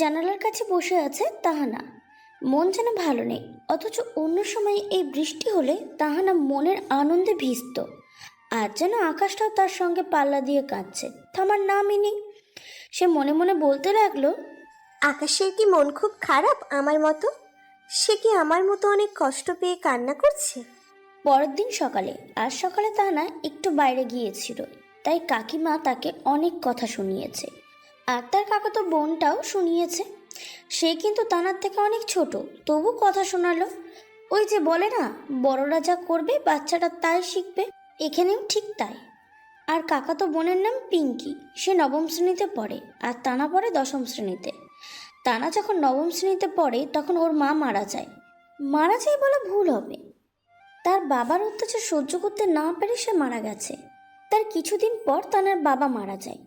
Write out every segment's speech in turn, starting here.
জানালার কাছে বসে আছে তাহানা। মন যেন ভালো নেই, অথচ অন্য সময় এই বৃষ্টি হলে তাহানা মনের আনন্দে ভিজত। আজ যেন আকাশটাও তার সঙ্গে পাল্লা দিয়ে কাঁদছে, থামার নামই নেই। সে মনে মনে বলতে লাগলো, আকাশের কি মন খুব খারাপ আমার মতো? সে কি আমার মতো অনেক কষ্ট পেয়ে কান্না করছে? পরের দিন সকালে, আজ সকালে তাহানা একটু বাইরে গিয়েছিল, তাই কাকিমা তাকে অনেক কথা শুনিয়েছে। আর তার কাকাতো বোনটাও শুনিয়েছে। সে কিন্তু তানার থেকে অনেক ছোট, তবু কথা শোনালো। ওই যে বলে না, বড়রা যা করবে বাচ্চাটা তাই শিখবে, এখানেও ঠিক তাই। আর কাকাতো বোনের নাম পিঙ্কি, সে নবম শ্রেণীতে পড়ে আর তানা পড়ে দশম শ্রেণীতে। তানা যখন নবম শ্রেণীতে পড়ে তখন ওর মা মারা যায়। মারা যায় বলা ভুল হবে, তার বাবার অত্যাচার সহ্য করতে না পেরে সে মারা গেছে। তার কিছুদিন পর তানার বাবা মারা যায়।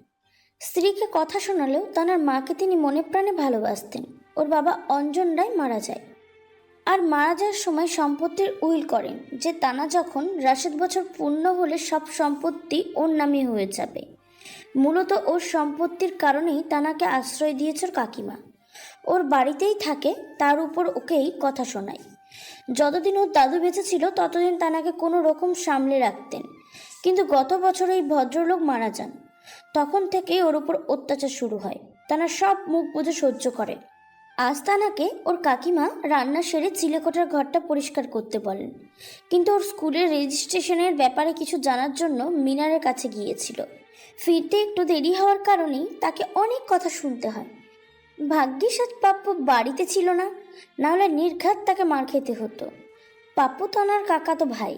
স্ত্রীকে কথা শোনালেও তানার মাকে তিনি মনে প্রাণে ভালোবাসতেন। ওর বাবা অঞ্জন রায় মারা যায়, আর মারা যাওয়ার সময় সম্পত্তির উইল করেন যে তানা যখন রাশেদ বছর পূর্ণ হলে সব সম্পত্তি ওর নামে হয়ে যাবে। মূলত ওর সম্পত্তির কারণেই তানাকে আশ্রয় দিয়েছে ওর কাকিমা। ওর বাড়িতেই থাকে, তার উপর ওকেই কথা শোনায়। যতদিন ওর দাদু বেঁচে ছিল ততদিন তানাকে কোনো রকম সামলে রাখতেন, কিন্তু গত বছর এই ভদ্রলোক মারা যান। তখন থেকেই ওর উপর অত্যাচার শুরু হয়। তানা সব মুখ বুজে সহ্য করে। আজ তানাকে ওর কাকিমা রান্না সেরে চিলেকোঠার ঘরটা পরিষ্কার করতে বলেন, কিন্তু ওর স্কুলের রেজিস্ট্রেশনের ব্যাপারে কিছু জানার জন্য মিনারের কাছে গিয়েছিল। ফিরতে একটু দেরি হওয়ার কারণেই তাকে অনেক কথা শুনতে হয়। ভাগ্যিস আজ পাপ্পু বাড়িতে ছিল না, নাহলে নির্ঘাত তাকে মার খেতে হতো। পাপ্পু তানার কাকাতো ভাই,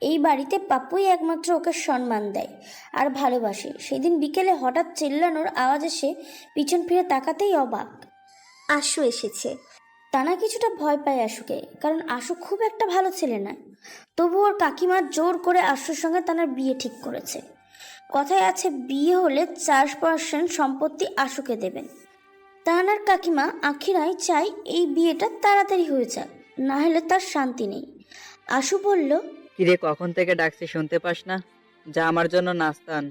এই বাড়িতে পাপ্পুই একমাত্র ওকে সম্মান দেয় আর ভালোবাসে। সেদিন বিকেলে হঠাৎ চেল্লানোর আওয়াজ এসে পিছন ফিরে তাকাতেই অবাক। আশু এসেছে। তানা কিছুটা ভয় পায় আশুকে, কারণ আশু খুব একটা ভালো ছেলে না। তবু ওর কাকিমা জোর করে আশুর সঙ্গে তানার বিয়ে ঠিক করেছে। কথায় আছে, বিয়ে হলে 4% সম্পত্তি আশুকে দেবেন। তাহানার কাকিমা আখিরাই চাই এই বিয়েটা তাড়াতাড়ি হয়ে যাক, না হলে তার শান্তি নেই। আশু বলল, কিরে, কখন থেকে ডাকছি শুনতে পাস না? যা আমার জন্য নাস্তা আন।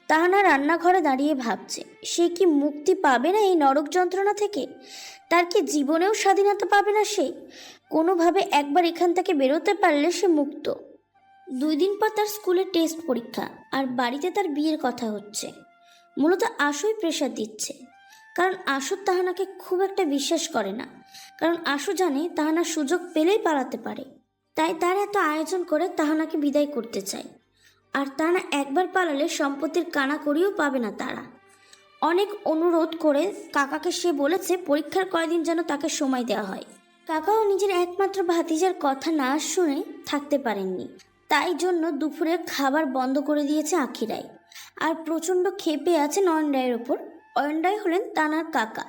তাহানা রান্নাঘরে দাঁড়িয়ে ভাবছে, সে কি মুক্তি পাবে না এই নরক যন্ত্রণা থেকে? তার কি জীবনেও স্বাধীনতা পাবে না সে? কোনোভাবে একবার এখান থেকে বেরোতে পারলে সে মুক্ত। 2 দিন পর তার স্কুলে টেস্ট পরীক্ষা, আর বাড়িতে তার বিয়ের কথা হচ্ছে। মূলত আশুই প্রেশার দিচ্ছে, কারণ আশু তাহানাকে খুব একটা বিশ্বাস করে না। কারণ আশু জানে তাহানা সুযোগ পেলেই পালাতে পারে, তাই তার এত আয়োজন করে তাহানাকে বিদায় করতে চায়। আর তাহানা একবার পালালে সম্পত্তির কানাকড়িও পাবে না তারা। অনেক অনুরোধ করে কাকাকে সে বলেছে পরীক্ষার কয়দিন যেন তাকে সময় দেওয়া হয়। কাকাও নিজের একমাত্র ভাতিজার কথা না শুনে থাকতে পারেননি, তাই জন্য দুপুরে খাবার বন্ধ করে দিয়েছে আখিরাই। আর প্রচণ্ড ক্ষেপে আছে নয়ন রায়ের ওপর। অয়ন রায় হলেন তানার কাকা।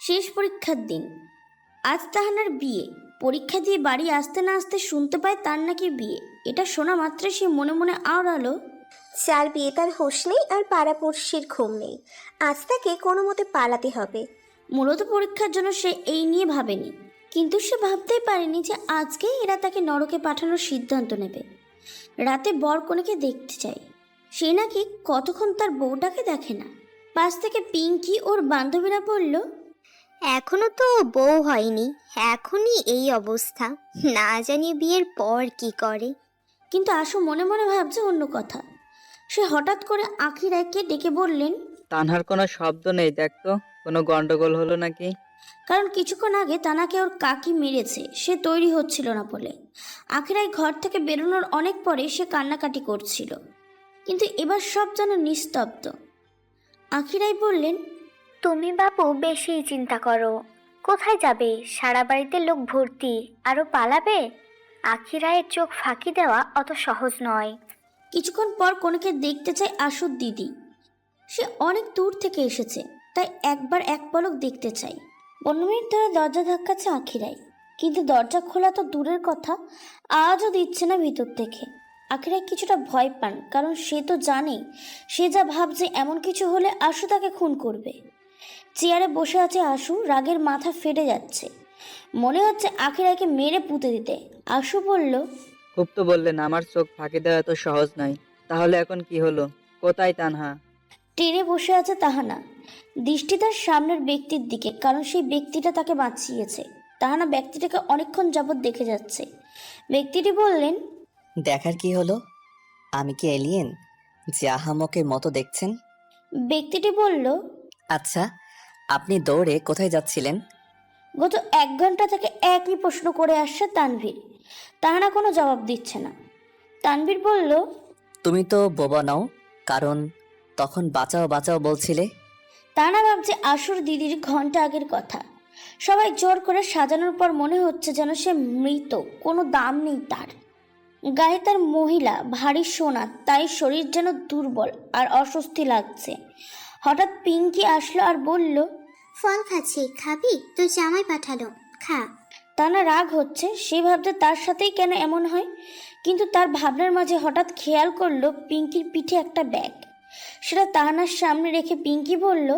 শেষ পরীক্ষার দিন, আজ তাহানার বিয়ে। পরীক্ষা দিয়ে বাড়ি আসতে না আসতে শুনতে পায় তার নাকি বিয়ে। এটা শোনা মাত্রই সে মনে মনে আওড়ালো, যার বিয়ে তার হোশ নেই আর পাড়াপড়শির ঘুম নেই, আজ তাকে কোনো মতে পালাতে হবে। মূলত পরীক্ষার জন্য সে এই নিয়ে ভাবেনি, কিন্তু সে ভাবতেই পারেনি যে আজকেই এরা তাকে নরকে পাঠানোর সিদ্ধান্ত নেবে। রাতে বর কনেকে দেখতে চায়। সে নাকি কতক্ষণ তার বউটাকে দেখে না। পাশ থেকে পিঙ্কি ওর বান্ধবীরা বলল, এখনো তো বউ হয়নি, এখনই এই অবস্থা, না জানি বিয়ের পর কি করে। কিন্তু আশু মনে মনে ভাবছে অন্য কথা। সে হঠাৎ করে আখিরাইকে ডেকে বললেন, তানহার কোনো শব্দ নেই, দেখ তো কোনো গন্ডগোল হলো নাকি? কারণ কিছুক্ষণ আগে তানাকে ওর কাকি মেরেছে, সে তৈরি হচ্ছিল না বলে। আখিরাই ঘর থেকে বেরোনোর অনেক পরে সে কান্নাকাটি করছিল, কিন্তু এবার সব যেন নিস্তব্ধ। আখিরাই বললেন, তুমি বাপু বেশি চিন্তা করো। কোথায় যাবে? সারা বাড়িতে লোক ভর্তি, আরো পালাবে। আখিরায়ের চোখ ফাঁকি দেওয়া অত সহজ নয়। কিছুক্ষণ পর কনেকে দেখতে চায় আশুর দিদি। সে অনেক দূর থেকে এসেছে, তাই একবার এক পলক দেখতে চাই। 15 মিনিট ধরে দরজা ধাক্কাচ্ছে আখিরাই, কিন্তু দরজা খোলা তো দূরের কথা, আজও দিচ্ছে না ভিতর থেকে। আখিরাই কিছুটা ভয় পান, কারণ সে তো জানে সে যা ভাবছে এমন কিছু হলে আশু তাকে খুন করবে। চেয়ারে বসে আছে আশু, রাগের মাথা ফেটে যাচ্ছে। মনে হচ্ছে আখিরাইকে মেরে পুঁতে দিতে। আশু বলল, খুব তো বললেন আমার চোখ ফাঁকি দেওয়া এত সহজ নয়। তাহলে এখন কি হলো? কোথায় তানহা? ট্রেনে বসে আছে তাহানা। দৃষ্টি তার সামনের ব্যক্তির দিকে, কারণ সেই ব্যক্তিটা তাকে বাঁচিয়েছে। তাহানা ব্যক্তিটাকে অনেকক্ষণ যাবৎ দেখে যাচ্ছে। ব্যক্তিটি বললেন, দেখার কি হলো? আমি কি এলিয়েন যে আহামকের মতো দেখছেন? ব্যক্তিটি বলল, আচ্ছা, আপনি দৌড়ে কোথায় যাচ্ছিলেন? গত 1 ঘন্টা থেকে একই প্রশ্ন করে আসছে তানভীর। তাহানা কোনো জবাব দিচ্ছে না। তানভীর বলল, তুমি তো বোবা নাও, কারণ তখন বাঁচাও বাঁচাও বলছিলে। তাহানা ভাবছে আসুর দিদির ঘন্টা আগের কথা। সবাই জোর করে সাজানোর পর মনে হচ্ছে যেন সে মৃত, কোনো দাম নেই তার। গায়ে তার মহিলা ভারী সোনা, তাই শরীর যেন দুর্বল আর অস্বস্তি লাগছে। হঠাৎ পিঙ্কি আসলো আর বলল, ফল খাচ্ছি, খাবি? তোর জামাই পাঠালো, খা। তানা রাগ হচ্ছে, সে ভাবছে তার সাথেই কেন এমন হয়। কিন্তু তার ভাবনার মাঝে হঠাৎ খেয়াল করলো পিঙ্কির পিঠে একটা ব্যাগ। সেটা তাহানার সামনে রেখে পিঙ্কি বলল,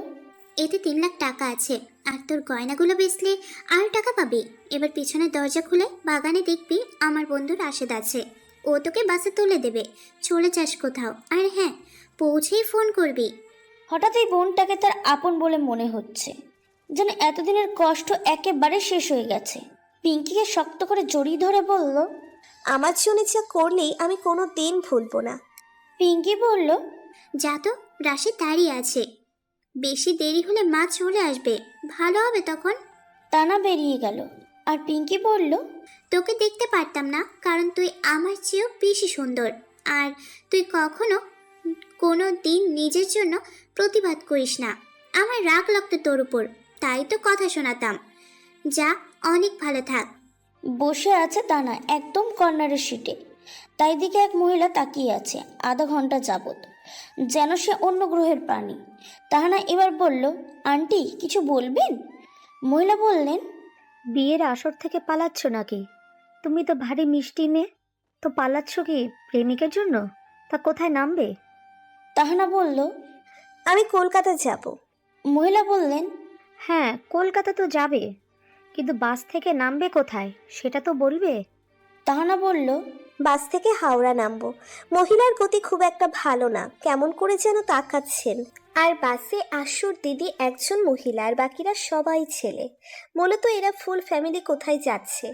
এতে 3 লাখ টাকা আছে, আর তোর গয়নাগুলো বেচলে আর টাকা পাবি। এবার পিছনের দরজা খুলে বাগানে দেখবি আমার বন্ধু রাশেদ আছে, ও তোকে বাসে তুলে দেবে। চলে যাস কোথাও, আর হ্যাঁ, পৌঁছেই ফোন করবি। হঠাৎ এই বোনটাকে তার আপন বলে মনে হচ্ছে, যেন এতদিনের কষ্ট একেবারে শেষ হয়ে গেছে। পিঙ্কিকে শক্ত করে জড়িয়ে ধরে বলল, আমার জন্য যা করলেই আমি কোনো দিন ভুলবো না। পিঙ্কি বলল, যা তো, রাশেদ দাঁড়িয়ে আছে, বেশি দেরি হলে মা চলে আসবে, ভালো হবে তখন। তানা বেরিয়ে গেল। আর পিঙ্কি বলল, তোকে দেখতে পারতাম না, কারণ তুই আমার চেয়েও বেশি সুন্দর, আর তুই কখনো কোনো দিন নিজের জন্য প্রতিবাদ করিস না। আমার রাগ লাগতো তোর উপর, তাই তো কথা শোনাতাম। যা, অনেক ভালো থাক। বসে আছে তানা একদম কর্নারের সিটে। তাই দিকে এক মহিলা তাকিয়ে আছে আধা ঘন্টা যাবৎ, যেন সে অন্য গ্রহের প্রাণী। তাহানা এবার বলল, আন্টি কিছু বলবেন? মহিলা বললেন, বিয়ের আসর থেকে পালাচ্ছ নাকি? তুমি তো ভারী মিষ্টি মেয়ে, তো পালাচ্ছ কি প্রেমিকের জন্য? তা কোথায় নামবে? তাহানা বলল, আমি কলকাতা যাব। মহিলা বললেন, হ্যাঁ, কলকাতা তো যাবে, কিন্তু বাস থেকে নামবে কোথায় সেটা তো বলবে। তাহানা বলল, বাস থেকে হাওড়া নামবো। মহিলার গতি খুব একটা ভালো না, কেমন করে যেন তাকাচ্ছেন। আর বাসে আশুর দিদি একজন মহিলা, আর বাকিরা সবাই ছেলে। মূলত এরা ফুল ফ্যামিলি কোথায় যাচ্ছে,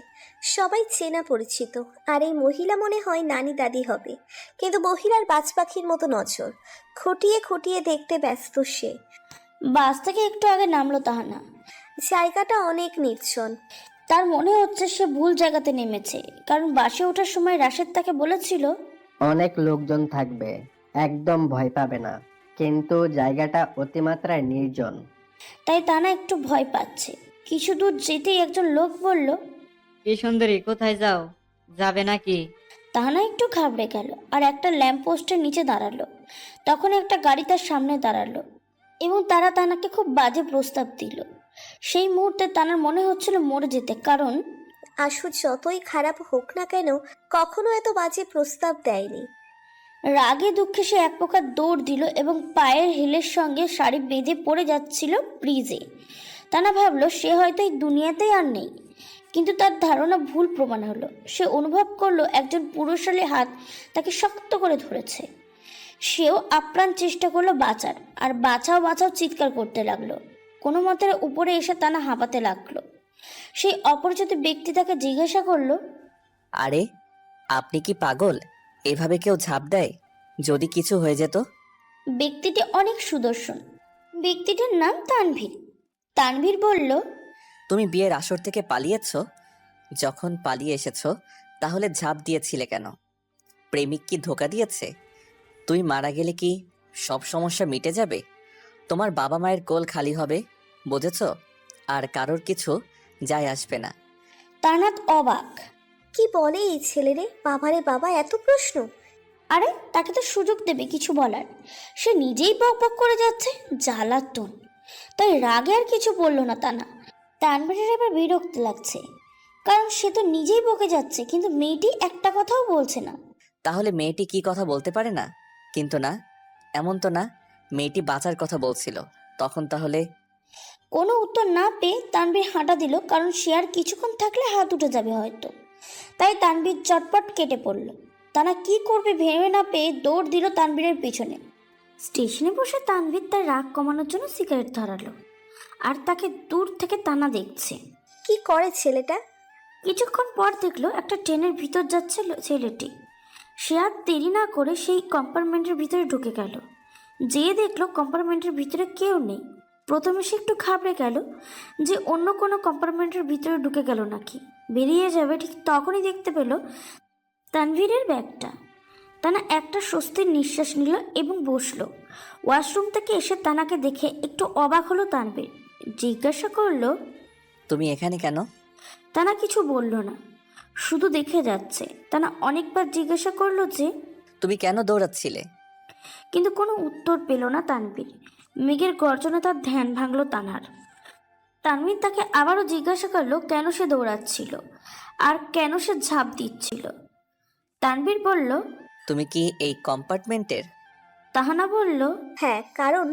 সবাই চেনা পরিচিত। আর এই মহিলা মনে হয় নানি দাদি হবে, কিন্তু মহিলার বাজ পাখির মতো নজর, খুঁটিয়ে খুঁটিয়ে দেখতে ব্যস্ত সে। বাস থেকে একটু আগে নামলো তাহানা। জায়গাটা অনেক নির্জন। তার মনে হচ্ছে সে ভুল জায়গাতে নেমেছে, কারণ বাসে ওঠার সময় রাশেদ তাকে বলেছিল, অনেক লোকজন থাকবে, একদম ভয় পাবে না, কিন্তু জায়গাটা অতিমাত্রায় নির্জন। তাই তানা একটু ভয় পাচ্ছে। কিছু দূর যেতেই একজন লোক বলল, কি সুন্দরী, কোথায় যাও? যাবে নাকি? তাহানা একটু ঘাবড়ে গেল আর একটা ল্যাম্প পোস্টের নিচে দাঁড়ালো। তখন একটা গাড়ি তার সামনে দাঁড়ালো এবং তারা তানাকে খুব বাজে প্রস্তাব দিল। সেই মুহূর্তে তানার মনে হচ্ছিল মরে যেতে, কারণ আশু যতই খারাপ হোক না কেন, কখনো এত বাজে প্রস্তাব দেয়নি। রাগে দুঃখে সে এক প্রকার দৌড় দিল এবং পায়ের হিলের সঙ্গে শাড়ি বেঁধে পড়ে যাচ্ছিল ব্রিজে। তানা ভাবলো সে হয়তো এই দুনিয়াতেই আর নেই, কিন্তু তার ধারণা ভুল প্রমাণ হলো। সে অনুভব করলো একজন পুরুষালী হাত তাকে শক্ত করে ধরেছে। সেও আপ্রাণ চেষ্টা করলো বাঁচার, আর বাঁচাও বাঁচাও চিৎকার করতে লাগলো। কোনো মতে উপরে এসে তানা হাঁপাতে লাগলো। সেই অপরিচিত ব্যক্তি তাকে জিজ্ঞাসা করলো, আরে, আপনি কি পাগল? এভাবে কেউ ঝাঁপ দেয়? যদি কিছু হয়ে যেত? ব্যক্তিটি অনেক সুদর্শন। ব্যক্তিটির নাম তানভীর। তানভীর বলল, তুমি বিয়ের আসর থেকে পালিয়েছ? যখন পালিয়ে এসেছো তাহলে ঝাঁপ দিয়েছিলে কেন? প্রেমিক কি ধোকা দিয়েছে? তুই মারা গেলে কি সব সমস্যা মিটে যাবে? তোমার বাবা মায়ের কোল খালি হবে, বুঝেছো? আর কারোর কিছু যায় আসবে না। তানাত অবাক। কি বলে এই ছেলে রে? বাবারে বাবা, এত প্রশ্ন! আরে তাকে তো সুযোগ দেবে কিছু বলার, সে নিজেই বক বক করে যাচ্ছে। জ্বালাতন। তাই রাগে আর কিছু বলল না তানা। তানভীরের এবার বিরক্ত লাগছে, কারণ সে তো নিজেই বকে যাচ্ছে, কিন্তু মেয়েটি একটা কথাও বলছে না। তাহলে মেয়েটি কি কথা বলতে পারে না? কিন্তু না, এমন তো না। মেয়েটি বাঁচার কথা বলছিল, তখন তাহলে? কোনো উত্তর না পেয়ে তানভীর হাঁটা দিল, কারণ সে আর কিছুক্ষণ থাকলে হাত উঠে যাবে হয়তো। তাই তানভীর চটপট কেটে পড়ল। তারা কি করবে ভেবে না পেয়ে দৌড় দিল তানভীরের পিছনে। স্টেশনে বসে তানভীর তার রাগ কমানোর জন্য সিগারেট ধরালো, আর তাকে দূর থেকে তানা দেখছে। কি করে ছেলেটা? কিছুক্ষণ পর দেখলো একটা ট্রেনের ভিতর যাচ্ছে ছেলেটি। সে আর দেরি না করে সেই কম্পার্টমেন্টের ভিতরে ঢুকে গেল। যেয়ে দেখলো কম্পার্টমেন্টের ভিতরে কেউ নেই। প্রথমে সে একটু ঘাবড়ে গেল যে অন্য কোনো কম্পার্টমেন্টের ভিতরে ঢুকে গেল নাকি, বেরিয়ে যাবে। ঠিক তখনই দেখতে পেল তানভীরের ব্যাগটা। তানা একটা স্বস্তির নিঃশ্বাস নিল এবং বসলো। ওয়াশরুম থেকে এসে তানাকে দেখে একটু অবাক হলো তানভীর। জিজ্ঞাসা করলো, তুমি এখানে কেন? তানা কিছু বলল না, শুধু দেখে যাচ্ছে। তানা অনেকবার জিজ্ঞাসা করলো যে, তুমি কেন দৌড়াচ্ছিলে? কিন্তু কোনো উত্তর পেল না তানভীর। মেঘের গর্জনে তার ধ্যান ভাঙল তানার। তানভীর তাকে আবারও জিজ্ঞাসা করলো কেন সে দৌড়াচ্ছিল আর কেন সে ঝাঁপ দিচ্ছিল। তানভীর বলল, তুমি কি এই কম্পার্টমেন্টের? তাহানা বলল, হ্যাঁ, কারণ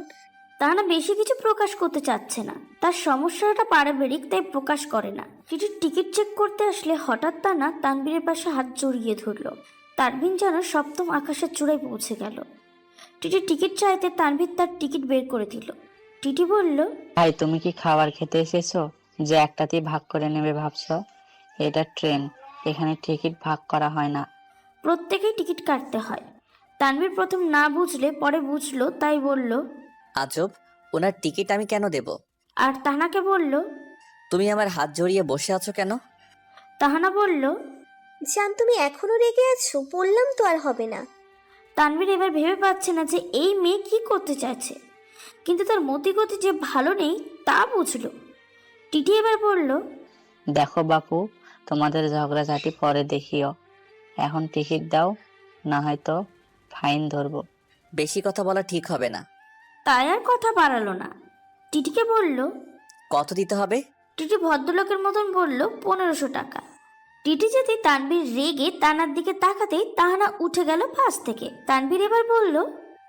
তাহানা বেশি কিছু প্রকাশ করতে চাচ্ছে না। তার সমস্যাটা পারিবারিক, তাই প্রকাশ করে না। টিকিট চেক করতে আসলে হঠাৎ তানা তানভীরের পাশে হাত জড়িয়ে ধরল। তানভীর যেন সপ্তম আকাশের চূড়ায় পৌঁছে গেল। টিকিট চাইতে তানভীর তার টিকিট বের করে দিল। টিটি বলল, ভাই তুমি কি খাবার খেতে এসেছো যে একটাতেই ভাগ করে নেবে ভাবছো? এটা ট্রেন, এখানে টিকিট ভাগ করা হয় না। প্রত্যেকেই টিকিট কাটতে হয়। তানভীর প্রথম না বুঝলে পরে বুঝলো, তাই বলল। আজব, ওনার টিকিট আমি কেন দেব? আর তাহানাকে বলল। তুমি আমার হাত জড়িয়ে বসে আছো কেন? তাহানা বলল। জান, তুমি এখনো রেগে আছো? বললাম তো আর হবে না। তানভীর এবার ভেবে পাচ্ছে না যে এই মেয়ে কি করতে চাইছে, কিন্তু তার মতিগতি যে ভালো নেই তা বুঝলো। টিটি এবার বলল, দেখো বাপু, তোমাদের ঝগড়াঝাটি পরে দেখিও, এখন টিকিট দাও, না হয়তো ফাইন ধরবো। বেশি কথা বলা ঠিক হবে না। তাই আর কথা বাড়ালো না। টিটিকে বলল। কত দিতে হবে? টিটি ভদ্রলোকের মতন বলল, 1500 টাকা। টিটি যেতে তানভীর রেগে তানার দিকে তাকাতেই তাহানা উঠে গেল পাশ থেকে। তানভীর এবার বলল,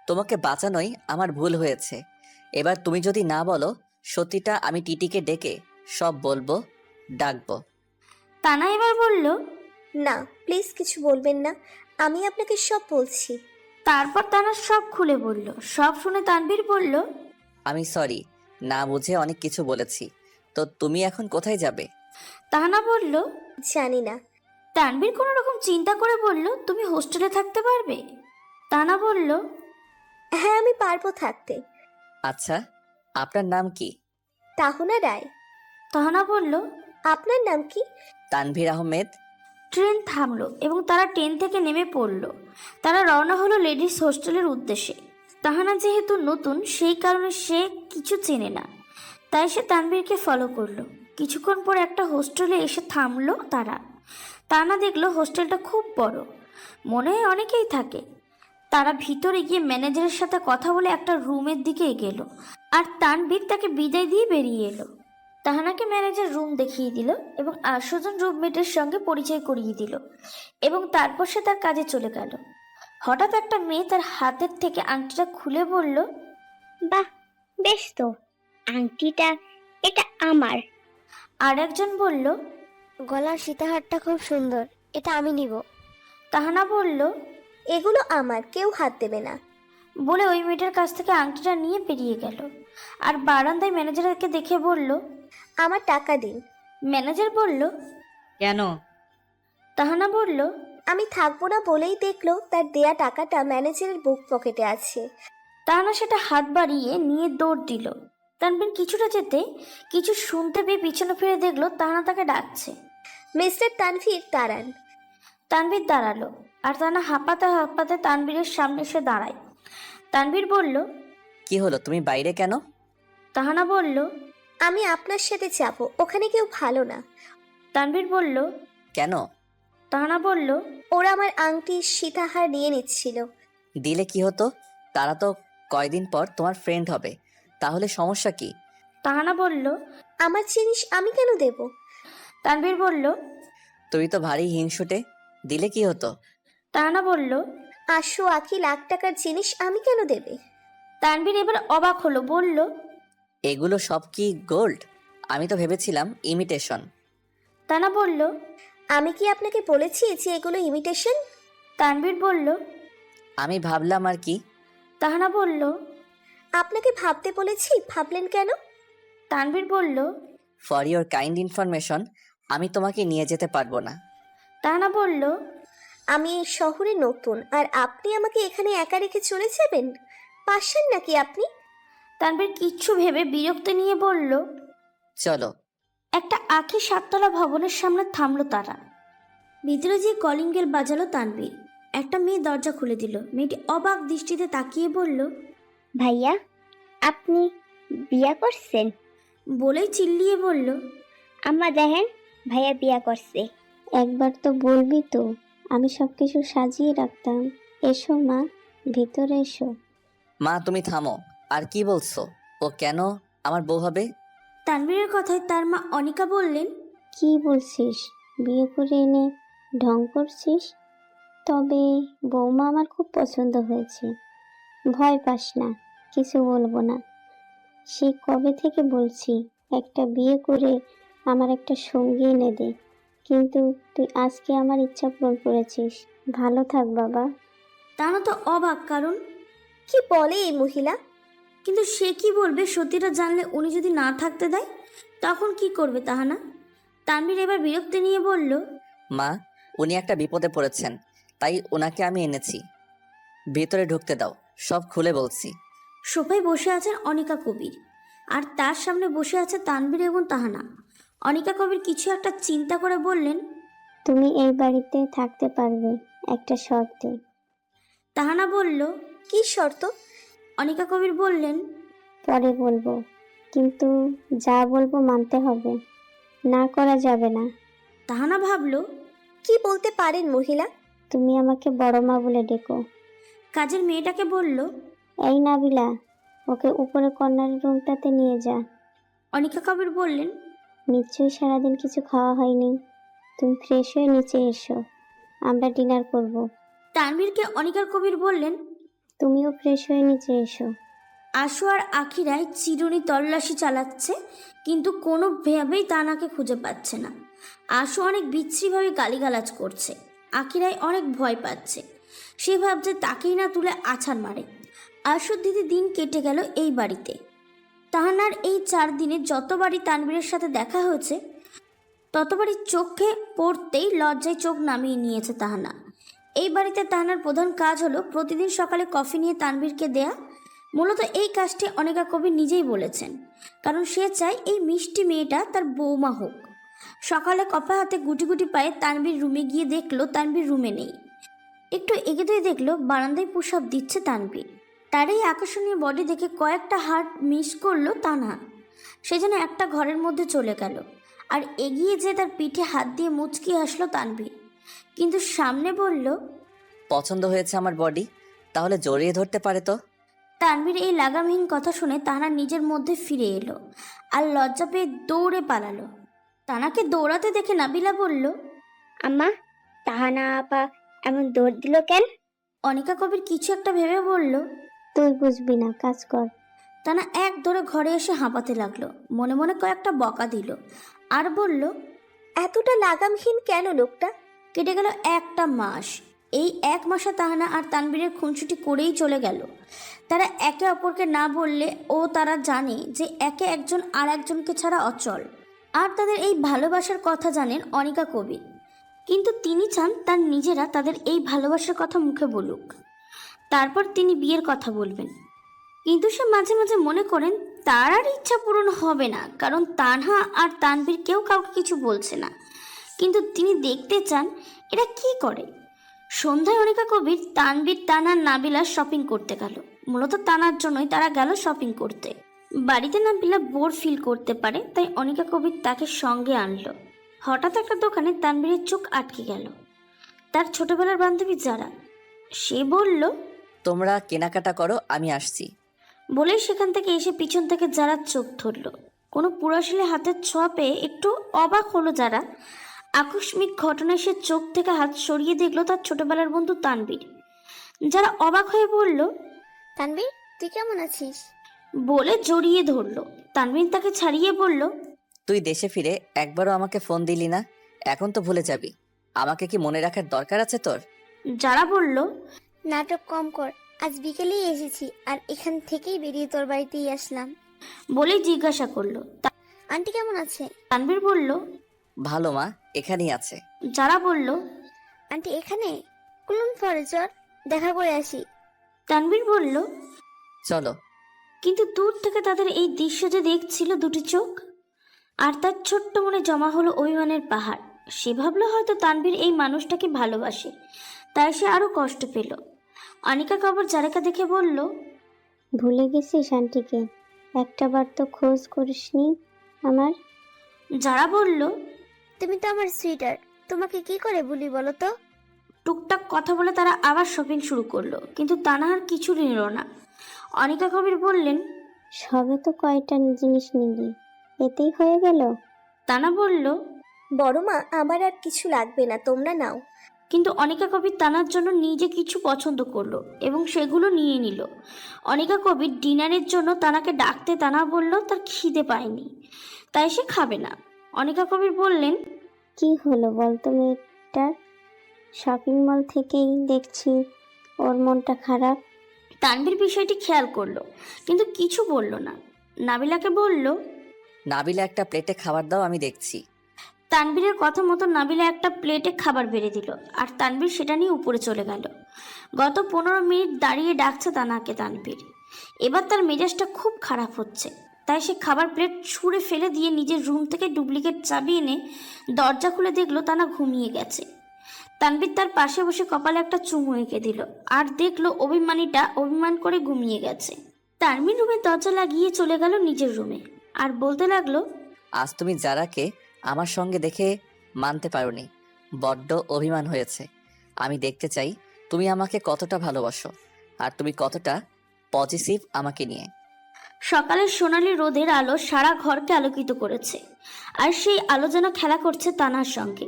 তোমাকে বাঁচানোই আমার ভুল হয়েছে। এবার তুমি যদি না বলো সত্যিটা, আমি টিটিকে ডেকে সব বলবো, ডাকবো। তানা এবার বলল। না, প্লিজ কিছু বলবেন না, আমি আপনাকে সব বলছি। তারপর তানা সব খুলে বলল। সব শুনে তানভীর বলল, আমি সরি, না বুঝে অনেক কিছু বলেছি। তো তুমি এখন কোথায় যাবে? তাহানা বলল। জানি না। তানভীর কোনো রকম চিন্তা করে বলল, তুমি হোস্টেলে থাকতে পারবে? তানা বলল, হ্যাঁ, আমি পারবো থাকতে। আচ্ছা, আপনার নাম কি? তাহনা রায়। তাহানা বলল, আপনার নাম কি? তানভীর আহমেদ। ট্রেন থামলো এবং তারা ট্রেন থেকে নেমে পড়ল। তারা রওনা হলো লেডিস হোস্টেলের উদ্দেশ্যে। তাহানা যেহেতু নতুন, সেই কারণে সে কিছু চেনে না, তাই সে তানভীরকে ফলো করলো। কিছুক্ষণ পর একটা হোস্টেলে এসে থামলো তারা। তানা দেখলো হোস্টেলটা খুব বড়, মনে হয় অনেকেই থাকে। তারা ভিতরে গিয়ে ম্যানেজারের সাথে কথা বলে একটা রুমের দিকে এগেল, আর তানভীর তাকে বিদায় দিয়ে বেরিয়ে এলো। তাহানাকে ম্যানেজার রুম দেখিয়ে দিল এবং 800 জন রুমমেটের সঙ্গে পরিচয় করিয়ে দিল, এবং তারপর সে তার কাজে চলে গেল। হঠাৎ একটা মেয়ে তার হাতের থেকে আংটিটা খুলে বলল, বাহ, বেশ তো, আংটিটা এটা আমার। আর একজন বলল, গলার সীতাহারটা খুব সুন্দর, এটা আমি নিব। তাহানা বলল। এগুলো আমার, কেউ হাত দেবে না। বলে ওই মেয়েটার কাছ থেকে আংটিটা নিয়ে বেরিয়ে গেল। আর বারান্দায় ম্যানেজারকে দেখে বলল, আমার টাকা দিন। ম্যানেজার বলল। কেন? তাহানা বলল, আমি থাকবো না বলেই দেখলো তার দেয়া টাকাটা ম্যানেজারের বুক পকেটে আছে। তাহানা সেটা হাত বাড়িয়ে নিয়ে দৌড় দিল। তানভীর কিছুটা যেতে কিছু শুনতে পেয়ে পিছনে ফিরে দেখলো তাহানা তাকে ডাকছে। মিস্টার তানভীর, দাঁড়ান। তানভীর দাঁড়ালো, আর তাহানা হাঁপাতে হাঁপাতে তানভীরের সামনে এসে দাঁড়ায়। তানভীর বলল, কি হলো, তুমি বাইরে কেন? তাহানা বলল। আমি আপনার সাথে যাব, ওখানে কেউ ভালো না। তানভীর বলল। কেন? তাহানা বলল, ওরা আমার আংটি সীতাহার নিয়ে নিচ্ছিল। দিলে কি হতো? তারা তো কয়দিন পর তোমার ফ্রেন্ড হবে, তাহলে সমস্যা কি? তাহানা বলল। আমার জিনিস আমি কেন দেব? তানভীর বলল। তুই তো ভারী হিংসুটে, দিলে কি হতো? তাহানা বলল। 880 লাখ টাকার জিনিস আমি কেন দেবে? তানভীর এবার অবাক হলো, বলল, এগুলো সব কি গোল্ড? আমি তো ভেবেছিলাম ইমিটেশন। তানা বলল। আমি কি আপনাকে বলেছি যে এগুলো ইমিটেশন? তানভীর বলল। আমি ভাবলাম আর কি। তাহানা বলল। আপনাকে ভাবতে বলেছি, ভাবলেন কেন? তানভীর বলল। ফর ইওর কাইন্ড ইনফরমেশন, আমি তোমাকে নিয়ে যেতে পারবো না। তাহানা বলল। আমি এই শহরে নতুন, আর আপনি আমাকে এখানে একা রেখে চলে যাবেন? পাশেন নাকি আপনি? তানভীর কিচ্ছু ভেবে বিরক্ত নিয়ে বলল। চলো। একটা আঁখি 7তলা ভবনের সামনে থামলো তারা। ভিতরে যে কলিং বেল বাজালো তানভীর। একটা মেয়ে দরজা খুলে দিল। মেয়েটি অবাক দৃষ্টিতে তাকিয়ে বলল। ভাইয়া, আপনি বিয়া করছেন? বলেই চিল্লিয়ে বলল। আম্মা দেখেন, ভাইয়া বিয়া করছে। একবার তো বলবি তো, আমি সব কিছু সাজিয়ে রাখতাম। এসো মা, ভিতরে এসো। মা তুমি থামো, আর কি বলছো? ও কেন আমার বউ হবে? তানভীরের কথায় তার মা অনিকা বললেন। কি বলছিস? বিয়ে করে এনে ঢং করছিস? তবে বৌমা আমার খুব পছন্দ হয়েছে। ভয় পাস না, কিছু বলবো না। সে কবে থেকে বলছি একটা বিয়ে করে আমার একটা সঙ্গী এনে দে, কিন্তু তুই আজকে আমার ইচ্ছা পূরণ করেছিস। ভালো থাক বাবা। তানা তো অবাক, কারণ কি বলে এই মহিলা? কিন্তু সে কি বলবে? সত্যিটা জানলে উনি যদি না থাকতে দেয় তখন কি করবে তাহানা? তানভীর এবার বিরক্তি নিয়ে বলল। মা, উনি একটা বিপদে পড়েছেন, তাই ওনাকে আমি এনেছি। ভেতরে ঢুকতে দাও, সব খুলে বলছি। সোফায় বসে আছেন অনিকা কবির, আর তার সামনে বসে আছে তানভীর এবং তাহানা। অনিকা কবির কিছু একটা চিন্তা করে বললেন। তুমি এই বাড়িতে থাকতে পারবে একটা শর্তে। তাহানা বলল। কি শর্ত? অনিকা কবির বললেন। পরে বলবো, কিন্তু যা বলবো মানতে হবে, না করা যাবে না। তাহানা ভাবল। কি বলতে পারেন মহিলা? তুমি আমাকে বড় মা বলে ডেকো। কাজের মেয়েটাকে বলল। এই নাবিলা, ওকে উপরে কর্নার রুমটাতে নিয়ে যা। অনিকা কবির বললেন। নিশ্চয়ই সারাদিন কিছু খাওয়া হয়নি। তুমি ফ্রেশ হয়ে নিচে এসো, আমরা ডিনার করব। তানভীরকে অনিকা কবির বললেন। তুমিও ফ্রেশ হয়ে নিচে এসো। আশু আর আখিরাই চিরুনি তল্লাশি চালাচ্ছে, কিন্তু কোনোভাবেই তানাকে খুঁজে পাচ্ছে না। আশু অনেক বিশ্রীভাবে গালিগালাজ করছে, আখিরাই অনেক ভয় পাচ্ছে। সে ভাবছে তাকেই না তুলে আছাড় মারে। আশুর দিদি দিন কেটে গেল এই বাড়িতে। তাহানার এই 4 দিনে যতবারই তানভীরের সাথে দেখা হয়েছে ততবারই চোখে পড়তেই লজ্জায় চোখ নামিয়ে নিয়েছে তাহানা। এই বাড়িতে তাহানার প্রধান কাজ হলো প্রতিদিন সকালে কফি নিয়ে তানভীরকে দেয়া। মূলত এই কাজটি অনিকা কবির নিজেই বলেছেন, কারণ সে চায় এই মিষ্টি মেয়েটা তার বৌমা হোক। সকালে কফি হাতে গুটি গুটি পায়ে তানভীর রুমে গিয়ে দেখলো তানভীর রুমে নেই। একটু এগোতেই দেখলো বারান্দায় পুশ-আপ দিচ্ছে তানভীর। তার এই আকর্ষণীয় বডি দেখে কয়েকটা হার্ট মিস করলো তানহা। সে যেন একটা ঘরের মধ্যে চলে গেল, আর এগিয়ে যেয়ে তার পিঠে হাত দিয়ে মুচকি হাসলো তানভীর, কিন্তু সামনে বলল। পছন্দ হয়েছে আমার বডি? তাহলে জড়িয়ে ধরতে পারে তো। তানভীর এই লাগামহীন কথা শুনে তানা নিজের মধ্যে ফিরে এলো আর লজ্জা পেয়ে দৌড়ে পালালো। তানাকে দৌড়াতে দেখে নাবিলা বলল। আম্মা, তাহানা আপা এমন দৌড় দিল কেন? অনিকা কবির কিছু একটা ভেবে বলল। তুই বুঝবি না, কাজ কর। তানা এক ধরে ঘরে এসে হাঁপাতে লাগলো, মনে মনে কয়েকটা বকা দিল আর বলল। এতটা লাগামহীন কেন লোকটা? কেটে গেল একটা মাস। এই 1 মাসে তাহানা আর তানভীরের খুনসুটি করেই চলে গেল। তারা একে অপরকে না বললে ও তারা জানে যে একে একজন আর একজনকে ছাড়া অচল। আর তাদের এই ভালোবাসার কথা জানেন অনিকা কবির, কিন্তু তিনি চান তার নিজেরা তাদের এই ভালোবাসার কথা মুখে বলুক, তারপর তিনি বিয়ের কথা বলবেন। কিন্তু সে মাঝে মাঝে মনে করেন তার আর ইচ্ছা পূরণ হবে না, কারণ তানহা আর তানভীর কেউ কাউকে কিছু বলছে না। কিন্তু তিনি দেখতে চান এরা কি করে। সন্ধ্যায় অনিকা কবির তানভীর, তানহা, নাবিলা শপিং করতে গেল। মূলত তানার জন্যই তারা গেল শপিং করতে। বাড়িতে নাবিলা বোর ফিল করতে পারে, তাই অনিকা কবির তাকে সঙ্গে আনলো। হঠাৎ একটা দোকানে তানভীরের চোখ আটকে গেল। তার ছোটবেলার বান্ধবী যারা, সে বলল। তোমরা কেনাকাটা করো, আমি আসছি। বলেই সেখান থেকে এসে পিছন থেকে যারা চোখ ধরল। কোনো পুরাশিলে হাতের ছোঁয়া পেয়ে একটু অবাক হলো যারা। আকস্মিক ঘটনায় সে চোখ থেকে হাত সরিয়ে দেখলো তার ছোটবেলার বন্ধু তানভীর। যারা অবাক হয়ে বলল। তানভীর, তুই কেমন আছিস? বলে জড়িয়ে ধরলো। তানভীর তাকে ছাড়িয়ে বলল। তুই দেশে ফিরে একবারও আমাকে ফোন দিলি না, এখন তো ভুলে যাবি। আমাকে কি মনে রাখার দরকার আছে তোর? যারা বলল। নাটক কম কর, আজ বিকেলেই এসেছি আর এখান থেকেই বেরিয়ে তোর বাড়িতেই আসলাম। বলেই জিজ্ঞাসা করলো। আন্টি কেমন আছে? তানভীর বলল, ভালো মা, এখানেই আছে। যারা বলল, আন্টি এখানে? কুলুন পরে চল, দেখা করে আসি। তানভীর বলল, চলো। কিন্তু দূর থেকে তাদের এই দৃশ্য যে দেখছিল দুটি চোখ, আর তার ছোট্ট মনে জমা হলো অভিমানের পাহাড়। সে ভাবলো হয়তো তানভীর এই মানুষটাকে ভালোবাসে, তাই সে আরো কষ্ট পেল। অনিকা কবর জারেকা দেখে বলল, ভুলে গেছিস আন্টিকে? একটাবার তো খোঁজ করিসনি আমার। যারা বলল, তুমি তো আমার সুইটার, তোমাকে কি করে ভুলি বলো তো? টুকটাক কথা বলে তারা আবার শপিং শুরু করলো, কিন্তু তানহার কিছু নিল না। অনিকা কবির বললেন, সবে তো কয়টা জিনিস নিলি, এতেই হয়ে গেল? তানা বলল, বড় মা, আমার আর কিছু লাগবে না, তোমরা নাও। কিন্তু অনিকা কবির তানার জন্য নিজে কিছু পছন্দ করলো এবং সেগুলো নিয়ে নিল। অনিকা কবির ডিনারের জন্য তানাকে ডাকতে তানা বলল তার খিদে পায়নি, তাই সে খাবে না। অনিকা কবির বললেন, কি হলো বলতো মেয়েটার? শপিং মল থেকেই দেখছি ওর মনটা খারাপ। তানভীর বিষয়টি খেয়াল করলো, কিন্তু কিছু বলল না। নাবিলাকে বলল, নাবিলা একটা প্লেটে খাবার দাও, আমি দেখছি। তানভীরের কথা মতো নাবিলা একটা প্লেটে খাবার বেড়ে দিল, আর তানভীর সেটা নিয়ে উপরে চলে গেল। গত 15 মিনিট দাঁড়িয়ে ডাকছে তানাকে তানভীর। এবার তার মেজাজটা খুব খারাপ হচ্ছে, তাই সে খাবার প্লেট ছুঁড়ে ফেলে দিয়ে নিজের রুম থেকে ডুপ্লিকেট চাবি এনে দরজা খুলে দেখলো তানা ঘুমিয়ে গেছে। তানভীর তার পাশে বসে কপালে একটা চুমু এঁকে দিল, আর দেখলো অভিমানীটা অভিমান করে ঘুমিয়ে গেছে। তানভীর রুমের দরজা লাগিয়ে চলে গেল নিজের রুমে, আর বলতে লাগলো, আজ তুমি যারাকে আমার সঙ্গে দেখে মানতে পারোনি, বড্ড অভিমান হয়েছে। আমি দেখতে চাই তুমি আমাকে কতটা ভালোবাসো, আর তুমি কতটা পজিটিভ আমাকে নিয়ে। সকালের সোনালি রোদের আলো সারা ঘরকে আলোকিত করেছে, আর সেই আলো যেন খেলা করছে তানার সঙ্গে।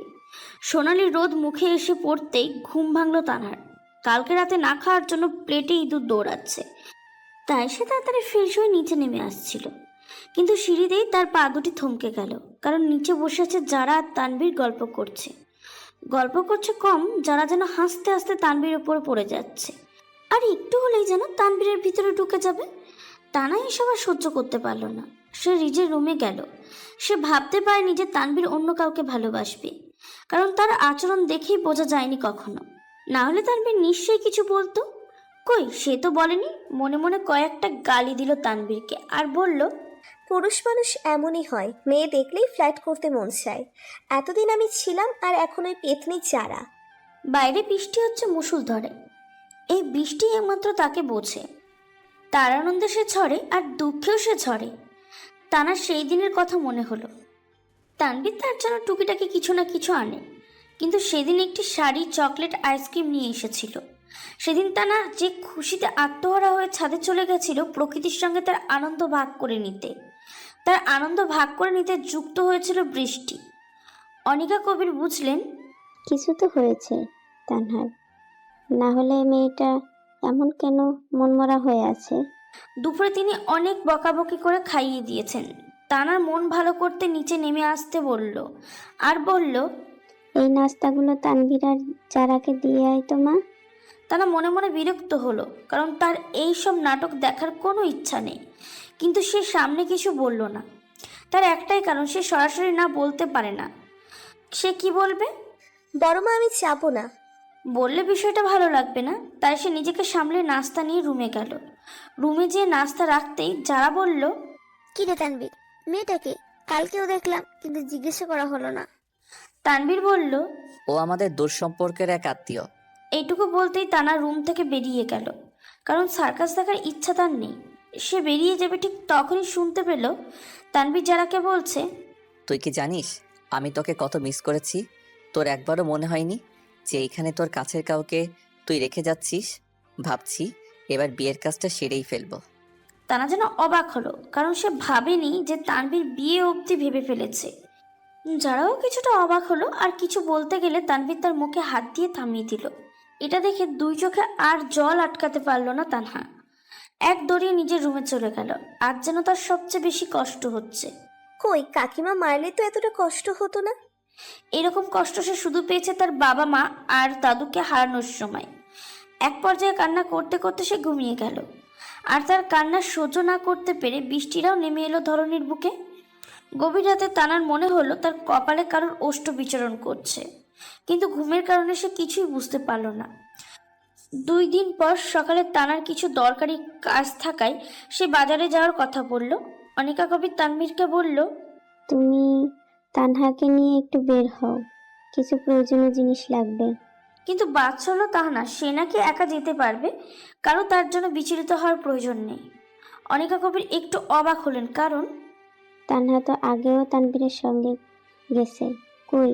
সোনালি রোদ মুখে এসে পড়তেই ঘুম ভাঙল তানার। কালকে রাতে না খাওয়ার জন্য প্লেটে ইঁদুর দৌড়াচ্ছে, তাই সে তাড়াতাড়ি ফ্রেশ হয়ে নিচে নেমে আসছিল। কিন্তু সিঁড়িতেই তার পা দুটি থমকে গেল, কারণ নিচে বসে আছে যারা আর তানভীর গল্প করছে। গল্প করছে কম, যারা যেন হাসতে হাসতে তানভীর উপর পড়ে যাচ্ছে, আর একটু হলেই যেন তানভীরের ভিতরে ঢুকে যাবে। তানা এসব আর সহ্য করতে পারল না, সে নিজের রুমে গেল। সে ভাবতে পারেনি যে তানভীর অন্য কাউকে ভালোবাসবে, কারণ তার আচরণ দেখেই বোঝা যায়নি কখনো। না হলে তানভীর নিশ্চয়ই কিছু বলতো। কই, সে তো বলেনি। মনে মনে কয়েকটা গালি দিল তানভীরকে, আর বলল, পুরুষ মানুষ এমনই হয়, মেয়ে দেখলেই ফ্ল্যাট করতে মন চায়। এতদিন আমি ছিলাম, আর এখন ওই পেতনি চারা। বাইরে বৃষ্টি হচ্ছে মুষলধারে। এই বৃষ্টি একমাত্র তাকে বোঝে। তার আনন্দে সে ঝরে, আর দুঃখেও সে ঝরে। তানার সেই দিনের কথা মনে হলো। তানভীর তার জন্য টুকিটাকি কিছু না কিছু আনে, কিন্তু সেদিন একটি শাড়ি, চকলেট, আইসক্রিম নিয়ে এসেছিল। সেদিন তানা যে খুশিতে আত্মহারা হয়ে ছাদে চলে গেছিল প্রকৃতির সঙ্গে তার আনন্দ ভাগ করে নিতে। তার আনন্দ ভাগ করে নিতে যুক্ত হয়েছিল বৃষ্টি। অনিকা কবির বুঝলেন, কিছু তো হয়েছে তানহার, না হলে মেয়েটা এমন কেন মনমরা হয়ে আছে? দুপুরে তিনি অনেক বকাবকি করে খাইয়ে দিয়েছেন। তানার মন ভালো করতে নিচে নেমে আসতে বলল, আর বলল, এই নাস্তাগুলো তানভীর আর যারাকে দিয়ে আয় তো মা। তানা মনে মনে বিরক্ত হলো, কারণ তার এই সব নাটক দেখার কোনো ইচ্ছা নেই। কিন্তু সে সামনে কিছু বলল না। তার একটাই কারণ, সে সরাসরি না বলতে পারে না। সে কি বলবে? বড় মা, আমি যাবো না। বললে বিষয়টা ভালো লাগবে না, তাই সে নিজেকে সামলে নাস্তা নিয়ে রুমে গেল। রুমে যেয়ে নাস্তা রাখতেই যারা বলল, কি রে তানভীর, মেয়েটাকে কালকেও দেখলাম কিন্তু জিজ্ঞাসা করা হলো না। তানভীর বলল, ও আমাদের দূর সম্পর্কের এক আত্মীয়। এইটুকু বলতেই তানা রুম থেকে বেরিয়ে গেল, কারণ সার্কাস দেখার ইচ্ছা তার নেই। সে বেরিয়ে যাবে ঠিক তখনই শুনতে পেল তানভীর যারাকে বলছে, তুই কি জানিস আমি তোকে কত মিস করেছি? তোর একবারও মনে হয়নি যে এইখানে তোর কাছের কাউকে তুই রেখে যাচ্ছিস? ভাবছি এবার বিয়ের কাজটা সেরেই ফেলবো। তানা যেন অবাক হলো, কারণ সে ভাবেনি যে তানভীর বিয়ে অবধি ভেবে ফেলেছে। যারাও কিছুটা অবাক হলো, আর কিছু বলতে গেলে তানভীর তার মুখে হাত দিয়ে থামিয়ে দিল। এটা দেখে দুই চোখে আর জল আটকাতে পারল না তানহা। এক দৌড়িয়ে নিজের রুমে চলে গেল। আজ যেন তার সবচেয়ে বেশি কষ্ট হচ্ছে। কই, কাকিমা মারলে তো এতটা কষ্ট হতো না। এরকম কষ্ট সে শুধু পেয়েছে তার বাবা মা আর দাদুকে হারানোর সময়। এক পর্যায়ে কান্না করতে করতে সে ঘুমিয়ে গেল। আর তার কান্না সহ্য না করতে পেরে বৃষ্টিরাও নেমে এলো ধরণীর বুকে। গভীর রাতে তানার মনে হলো তার কপালে কারোর ওষ্ঠ বিচরণ করছে, কিন্তু ঘুমের কারণে সে কিছুই বুঝতে পারল না। 2 দিন পর সকালে তানার কিছু দরকারি কাজ থাকায় সে বাজারে যাওয়ার কথা বলল। অনিকা কবির তানভীরকে বলল, তুমি তানহাকে নিয়ে একটু বের হও, কিছু প্রয়োজনীয় জিনিস লাগবে। কিন্তু বাচ্চা হলো তাহানা, সে নাকি একা যেতে পারবে, কারো তার জন্য বিচলিত হওয়ার প্রয়োজন নেই। অনিকা কবির একটু অবাক হলেন, কারণ তানহা তো আগেও তানবীরের সঙ্গে গেছে। কই,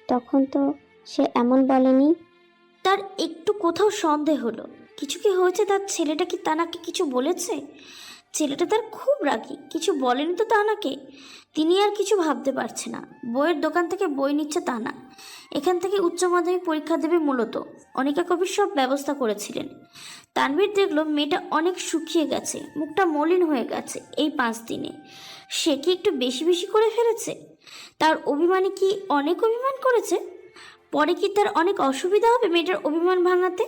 তখন তো সে এমন বলেনি। তার একটু কোথাও সন্দেহ হলো, কিছু কি হয়েছে। তার ছেলেটা কি তানাকে কিছু বলেছে? ছেলেটা তার খুব রাগী, কিছু বলেনি তো তানাকে। তিনি আর কিছু ভাবতে পারছে না। বইয়ের দোকান থেকে বই নিচ্ছে তানা, এখান থেকে উচ্চ মাধ্যমিক পরীক্ষা দেবে মূলত। অনিকা কবির সব ব্যবস্থা করেছিলেন। তানভীর দেখলো মেয়েটা অনেক শুকিয়ে গেছে, মুখটা মলিন হয়ে গেছে এই 5 দিনে। সে কি একটু বেশি বেশি করে ফেলেছে? তার অভিমানে কি অনেক অভিমান করেছে? পরে কি তার অনেক অসুবিধা হবে মেয়েটার অভিমান ভাঙাতে?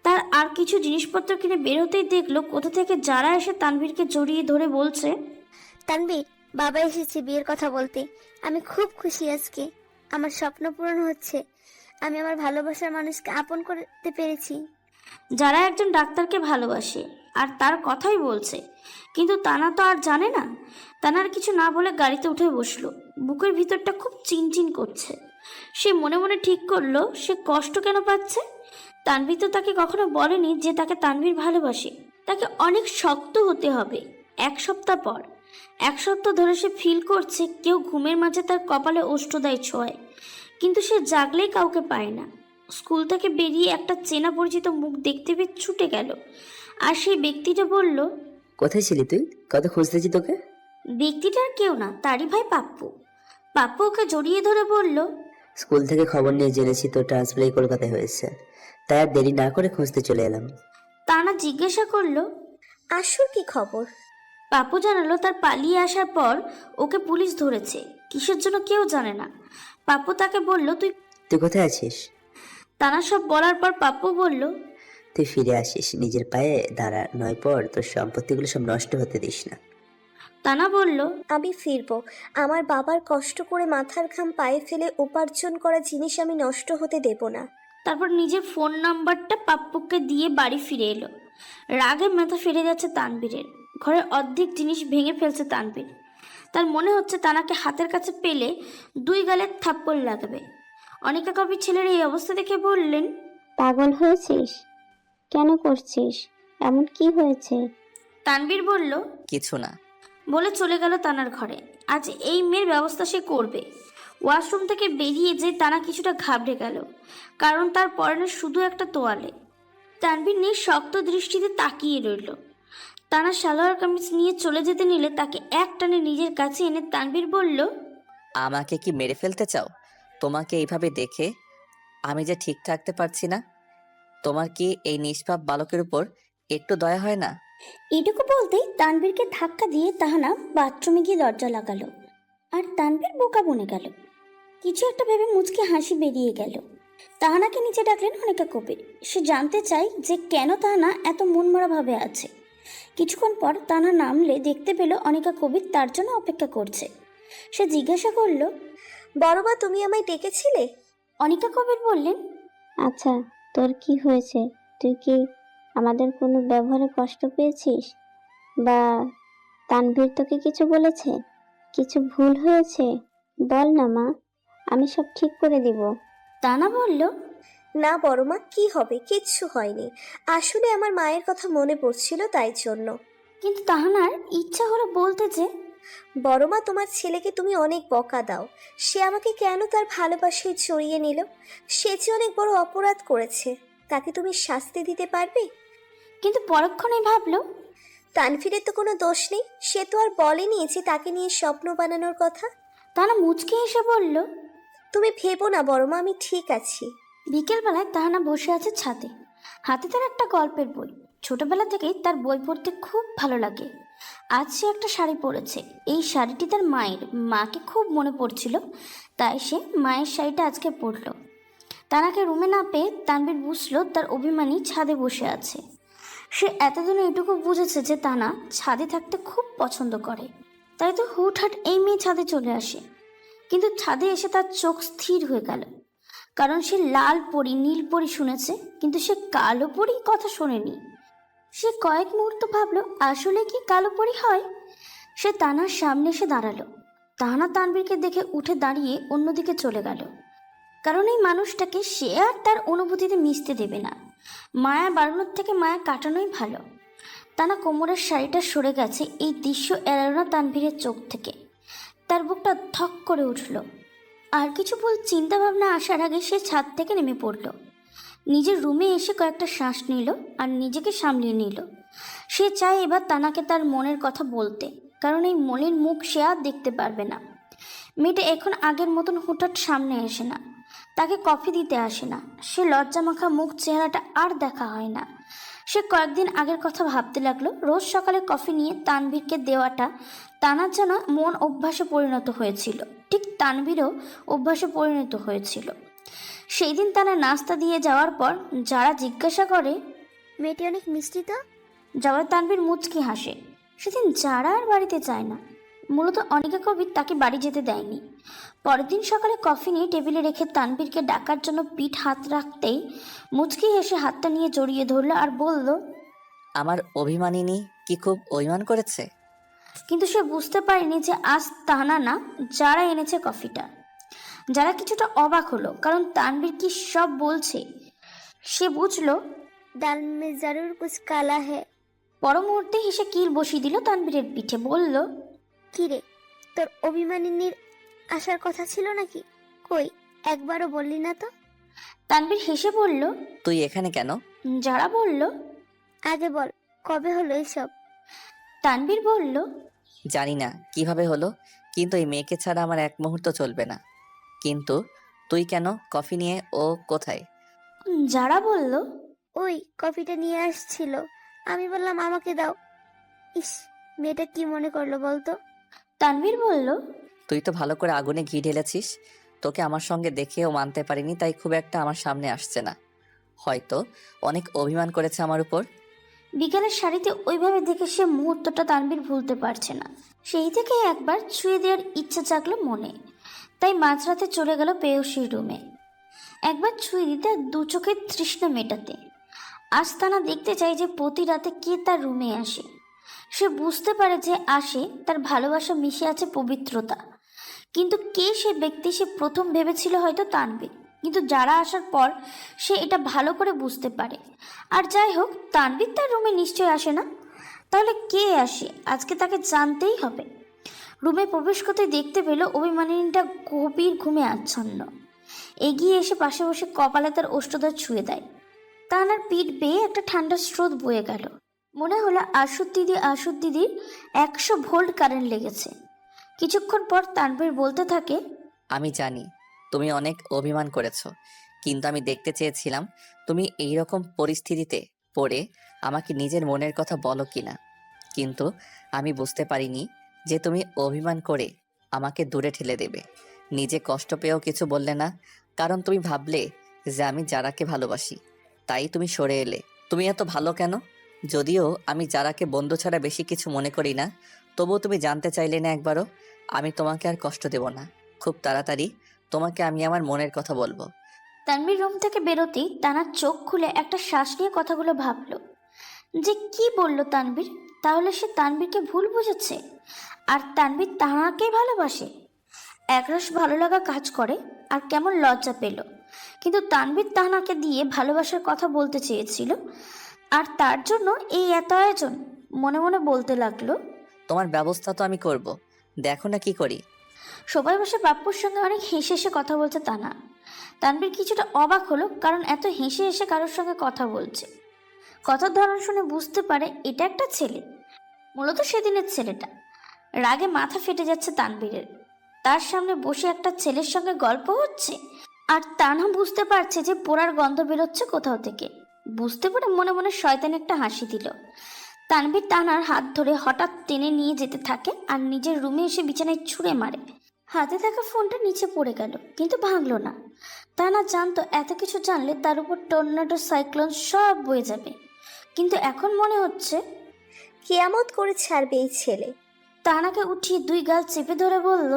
তার আর কিছু জিনিসপত্র কিনে বেরোতেই দেখলো কোথা থেকে যারা এসে তানভীরকে জড়িয়ে ধরে বলছে, তানভীর, বাবা এসেছে বিয়ের কথা বলতে। আমি খুব খুশি আজকে। আমার স্বপ্ন পূরণ হচ্ছে। আমি আমার ভালোবাসার মানুষকে আপন করতে পেরেছি। যারা একজন ডাক্তারকে ভালোবাসে আর তার কথাই বলছে। কিন্তু তানা তো আর জানে না। তানার কিছু না বলে গাড়িতে উঠে বসলো। বুকের ভিতরটা খুব চিনচিন করছে। সে মনে মনে ঠিক করলো সে কষ্ট কেন পাচ্ছে। তানভীর তো তাকে কখনো বলেনি যে তাকে তানভীর ভালোবাসে। তাকে অনেক শক্ত হতে হবে। 1 সপ্তাহ পর 1 সপ্তাহ ধরে সে ফিল করছে কেউ ঘুমের মাঝে তার কপালে ওষ্ঠ দেয় ছোঁয়, কিন্তু সে জাগলেই কাউকে পায় না। স্কুল থেকে বেরিয়ে একটা চেনা পরিচিত মুখ দেখতে পেয়ে ছুটে গেল। আর সেই ব্যক্তিটা বলল, কোথায় ছিলি তুই? কত খুঁজতেছি তোকে। ব্যক্তিটার কেউ না, তারই ভাই পাপ্পু। পাপ্পু ওকে জড়িয়ে ধরে বলল, স্কুল থেকে খবর নিয়ে জেনেছি তোর ট্রান্সফার কলকাতায় হয়েছে, তাই আর দেরি না করে খুঁজতে চলে এলাম। তানা জিজ্ঞাসা করলো, আশুর কি খবর? পাপ্পু জানালো তার পালিয়ে আসার পর ওকে পুলিশ ধরেছে। কিসের জন্য কেউ জানে না। পাপ্পু তাকে বলল, তুই কোথায় আছিস? তানা সব বলার পর পাপ্পু বলল, তুই ফিরে আসিস, নিজের পায়ে দাঁড়া, নয় পর তোর সম্পত্তিগুলো সব নষ্ট হতে দিস না। তানা বলল, আমি ফিরবো। আমার বাবার কষ্ট করে মাথার ঘাম পায়ে ফেলে উপার্জন করা জিনিস আমি নষ্ট হতে দেব না। তারপর নিজের ফোন নাম্বারটা পাপ্পুকে দিয়ে বাড়ি ফিরে এলো। রাগে মাথা ফিরে যাচ্ছে তানবীরের। ঘরের অর্ধেক জিনিস ভেঙে ফেলছে তানবীর। তার মনে হচ্ছে তানাকে হাতের কাছে পেলে 2 গালে থাপ্পড় লাগবে। অনিকা কবির ছেলের এই অবস্থা দেখে বললেন, পাগল হয়েছিস? কেন করছিস এমন? কি হয়েছে? তানবীর বলল, কিছু না। বলে চলে গেল তানার ঘরে। আজ এই মেয়ের ব্যবস্থা সে করবে। ওয়াশরুম থেকে বেরিয়ে যে তানা কিছুটা ঘাবড়ে গেল, কারণ তার পরনে শুধু একটা তোয়ালে। তানভীর নিয়ে শক্ত দৃষ্টিতে তাকিয়ে রইল। তানা সালোয়ার কামিজ নিয়ে চলে যেতে নিলে তাকে এক টানে নিজের কাছে এনে তানভীর বলল, আমাকে কি মেরে ফেলতে চাও? তোমাকে এইভাবে দেখে আমি যে ঠিক থাকতে পারছি না। তোমার কি এই নিষ্পাপ বালকের উপর একটু দয়া হয় না? এটুকু বলতেই তানভীরকে ধাক্কা দিয়ে তাহানা বাথরুমে গিয়ে দরজা লাগালো। আর তানভীর বোকা বনে গেল। কিছু একটা ভেবে মুচকে হাসি বেরিয়ে গেল। তাহানাকে নিচে ডাকলেন অনিকা কবির। সে জানতে চায় যে কেন তাহানা এত মনমরা ভাবে আছে। কিছুক্ষণ পর তানা নামলে দেখতে পেল অনিকা কবির তার জন্য অপেক্ষা করছে। সে জিজ্ঞাসা করল, বড়মা, তুমি আমায় ডেকেছিলে? অনিকা কবির বললেন, আচ্ছা, তোর কি হয়েছে? তুই কি আমাদের কোনো ব্যবহারে কষ্ট পেয়েছিস? বা তানভীর তোকে কিছু বলেছে? কিছু ভুল হয়েছে? বল না মা, আমি সব ঠিক করে দিব। তানা বলল, না বড়মা, কি হবে, কিচ্ছু হয়নি। আসলে আমার মায়ের কথা মনে পড়ছিল, তাই জন্য। কিন্তু তাহানার ইচ্ছা হলো বলতে যে, বড়মা, তোমার ছেলেকে তুমি অনেক বকা দাও। সে আমাকে কেন তার ভালোবাসায় জড়িয়ে নিল? সে যে অনেক বড় অপরাধ করেছে, তাকে তুমি শাস্তি দিতে পারবে? কিন্তু পরক্ষণে ভাবলো, তানভীরের তো কোনো দোষ নেই। সে তো আর বলেনি যে তাকে নিয়ে স্বপ্ন বানানোর কথা। তানা মুচকে এসে বলল, তুমি ভেবো না বড়মা, আমি ঠিক আছি। বিকেলবেলায় তাহানা বসে আছে ছাদে। হাতে তার একটা গল্পের বই। ছোটবেলা থেকেই তার বই পড়তে খুব ভালো লাগে। আজ সে একটা শাড়ি পরেছে। এই শাড়িটি তার মায়ের। মাকে খুব মনে পড়ছিল, তাই সে মায়ের শাড়িটা আজকে পরল। তানাকে রুমে না পেয়ে তানভীর বুঝলো তার অভিমানী ছাদে বসে আছে। সে এতদিনে এটুকু বুঝেছে যে তানা ছাদে থাকতে খুব পছন্দ করে, তাই তো হুটহাট এই মেয়ে ছাদে চলে আসে। কিন্তু ছাদে এসে তার চোখ স্থির হয়ে গেল, কারণ সে লাল পরি নীল পরি শুনেছে, কিন্তু সে কালো পরি কথা শোনেনি। সে কয়েক মুহূর্ত ভাবলো আসলে কি কালো পরি হয়। সে তানার সামনে এসে দাঁড়ালো। তানা তানভীরকে দেখে উঠে দাঁড়িয়ে অন্যদিকে চলে গেল, কারণ এই মানুষটাকে সে আর তার অনুভূতিতে মিশতে দেবে না। মায়া বাড়ানোর থেকে মায়া কাটানোই ভালো। তানা কোমরের শাড়িটা সরে গেছে, এই দৃশ্য এড়ালো না তানভীরের চোখ থেকে। তার বুকটা ধক করে উঠল। আর কিছু ভুল চিন্তা ভাবনা আসার আগে সে ছাদ থেকে নেমে পড়ল। নিজের রুমে এসে কয়েকটা শ্বাস নিল আর নিজেকে সামলিয়ে নিল। সে চায় এবার তানাকে তার মনের কথা বলতে, কারণ এই মনের মুখ সে আর দেখতে পারবে না। মেয়েটা এখন আগের মতন হুটহাট সামনে আসে না, তাকে কফি দিতে আসে না। সে লজ্জামাখা মুখ চেহারাটা আর দেখা হয় না। সে কয়েকদিন আগের কথা ভাবতে লাগলো। রোজ সকালে কফি নিয়ে তানভীরকে দেওয়াটা তানার যেন মন অভ্যাসে পরিণত হয়েছিল, ঠিক তানভীরও অভ্যাসে পরিণত হয়েছিল। সেই দিন তানা নাস্তা দিয়ে যাওয়ার পর যারা জিজ্ঞাসা করে, মেয়েটি অনেক মিষ্টি তো। জবাবে তানভীর মুচকি হাসে। সেদিন যারা আর বাড়িতে যায় না, মূলত অনিকা কবির তাকে বাড়ি যেতে দেয়নি। পরের দিন সকালে কফি নিয়ে টেবিলে রেখে তানভীরকে ডাকার জন্য পিঠ হাত রাখতেই মুচকি হেসে হাতটা নিয়ে জড়িয়ে ধরলো আর বলল, আমার অভিমানিনী কি খুব অভিমান করেছে? কিন্তু সে বুঝতে পারেনি যে আজ তানা না, যারা এনেছে কফিটা। যারা কিছুটা অবাক হলো, কারণ তানভীর কি সব বলছে। সে বুঝলো दाल में जरूर कुछ काला है। পর মুহূর্তে হেসে কিল বসিয়ে দিল তানভীরের পিঠে, বলল, কি রে, তোর অভিমানিনীর আসার কথা ছিল নাকি? কই একবারও বললি না তো। তানভীর হেসে বলল, তুই এখানে কেন? যারা বলল, আগে বল কবে হলো এসব। তানভীর বলল, জানি না কিভাবে হলো, কিন্তু এই মেয়েকে ছাড়া আমার এক মুহূর্ত চলবে না। কিন্তু তুই কেন? কফি নিয়ে ও কোথায়? যারা বলল, ওই কফিটা নিয়ে আসছিল, আমি বললাম আমাকে দাও। ইস, মেয়েটা কি মনে করলো বলতো। তানভীর বলল, তুই তো ভালো করে আগুনে ঘি ঢেলেছিস। তোকে আমার সঙ্গে দেখেও মানতে পারিনি, তাই খুব একটা আমার সামনে আসছে না। হয়তো অনেক অভিমান করেছে আমার উপর। বিকেলের শাড়িতে ওইভাবে দেখে সে মুহূর্তটা তানভীর ভুলতে পারছে না। সেই থেকে একবার ছুঁয়ে দেওয়ার ইচ্ছা জাগলো মনে, তাই মাঝরাতে চলে গেল পেয়সীর রুমে। একবার ছুঁয়ে দিতে আর দু চোখের তৃষ্ণা মেটাতে। আজ তানা দেখতে চাই যে প্রতি রাতে কে তার রুমে আসে। সে বুঝতে পারে যে আসে তার ভালোবাসা মিশে আছে পবিত্রতা, কিন্তু কে সে ব্যক্তি সে প্রথম ভেবেছিল হয়তো তানভীর, কিন্তু যারা আসার পর সে এটা ভালো করে বুঝতে পারে। আর যাই হোক, তানভীর তার রুমে নিশ্চয় আসে না, তাহলে কে আসে আজকে তাকে জানতেই হবে। রুমে প্রবেশ করতে দেখতে পেল অভিমানিনীটা গভীর ঘুমে আচ্ছন্ন। এগিয়ে এসে পাশে বসে কপালে তার ওষ্ঠধর ছুঁয়ে দেয়। তানার পিঠ বেয়ে একটা ঠান্ডা স্রোত বয়ে গেল। মনে হলো আসুদ দিদির 100 ভোল্ট কারেন্ট লেগেছে। কিছুক্ষণ পর তানভীর বলতে থাকে, আমি জানি তুমি অনেক অভিমান করেছো, কিন্তু আমি দেখতে চেয়েছিলাম তুমি এই রকম পরিস্থিতিতে পড়ে আমাকে নিজের মনের কথা বলো কিনা। কিন্তু আমি বুঝতে পারিনি যে তুমি অভিমান করে আমাকে দূরে ঠেলে দেবে। নিজে কষ্ট পেয়েও কিছু বললে না, কারণ তুমি ভাবলে যে আমি যারাকে ভালোবাসি, তাই তুমি সরে এলে। তুমি এত ভালো কেন? যদিও আমি যারাকে বন্ধু ছাড়া বেশি কিছু মনে করি না, তবুও তুমি জানতে চাইলে না একবারও। আমি তোমাকে আর কষ্ট দেব না, খুব তাড়াতাড়ি তোমাকে আমি আমার মনের কথা বলবো। তানভীর রুম থেকে বেরোতেই তানার চোখ খুলে একটা শ্বাস নিয়ে কথাগুলো ভাবলো যে কি বলল তানভীর। তাহলে সে তানভীরকে ভুল বুঝেছে আর তানভীর তানাকেই ভালোবাসে। একরাশ ভালো লাগা কাজ করে আর কেমন লজ্জা পেল, কিন্তু তানভীর তানাকে দিয়ে ভালোবাসার কথা বলতে চেয়েছিল আর তার জন্য এই এত আয়োজন। মনে মনে বলতে লাগলো, তোমার ব্যবস্থা তো আমি করব, দেখো না কি করি। সবাই বসে বাপ্পুর সঙ্গে অনেক হেসে হেসে কথা বলছে তানা। তানভীর কিছুটা অবাক হলো, কারণ এত হেসে হেসে কারোর সঙ্গে কথা বলছে। কথার ধরন শুনে বুঝতে পারে এটা একটা ছেলে, মূলত সেদিনের ছেলেটা। রাগে মাথা ফেটে যাচ্ছে তানভীরের। তার সামনে বসে একটা ছেলের সঙ্গে গল্প হচ্ছে আর তানা বুঝতে পারছে যে পোড়ার গন্ধ বেরোচ্ছে কোথাও থেকে। বুঝতে পারে মনে মনে শয়তান একটা হাসি দিল। তানভীর তানার হাত ধরে হঠাৎ টেনে নিয়ে যেতে থাকে আর নিজের রুমে এসে বিছানায় ছুঁড়ে মারে। হাতে থাকা ফোনটা নিচে পড়ে গেল, কিন্তু ভাঙলো না, তানা জানতো এত কিছু জানলে তার উপর টর্নেডো সাইক্লোন সব বয়ে যাবে, কিন্তু এখন মনে হচ্ছে কেয়ামত করে ছাড়বে এই ছেলে। তানাকে উঠিয়ে দুই গাল চেপে ধরে বলল,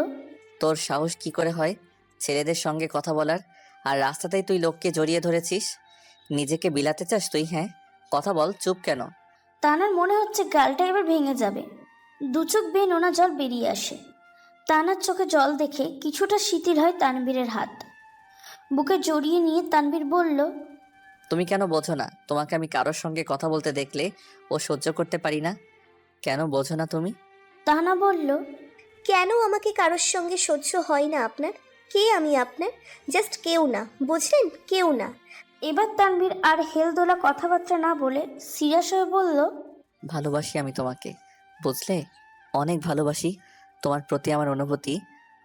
তোর সাহস কি করে হয় ছেলেদের সঙ্গে কথা বলার? আর রাস্তাতেই তুই লোককে জড়িয়ে ধরেছিস। নিজেকে বিলাতে চাস তুই? হ্যাঁ, কথা বল, চুপ কেন? তানার মনে হচ্ছে গালটা এবার ভেঙে যাবে। দু চোখ বেয়ে নোনা জল বেরিয়ে আসে। তানার চোখে জল দেখে কিছুটা শিথিল হয় তানবীরের হাত। বুকে জড়িয়ে নিয়ে তানবীর বলল, তুমি কেন বোঝো না? তোমাকে আমি কারোর সঙ্গে কথা বলতে দেখলে ও সহ্য করতে পারি না। কেন বোঝো না তুমি? তানা বলল, কেন আমাকে কারোর সঙ্গে সহ্য হয় না আপনার? কে আমি আপনার? জাস্ট কেউ না, বুঝলেন? কেউ না। এবার তানবীর আর হেলদোলা কথাবার্তা না বলে সিরিয়াস হয়ে বলল, ভালোবাসি আমি তোমাকে, বুঝলে? অনেক ভালোবাসি। তোমার প্রতি আমার অনুভূতি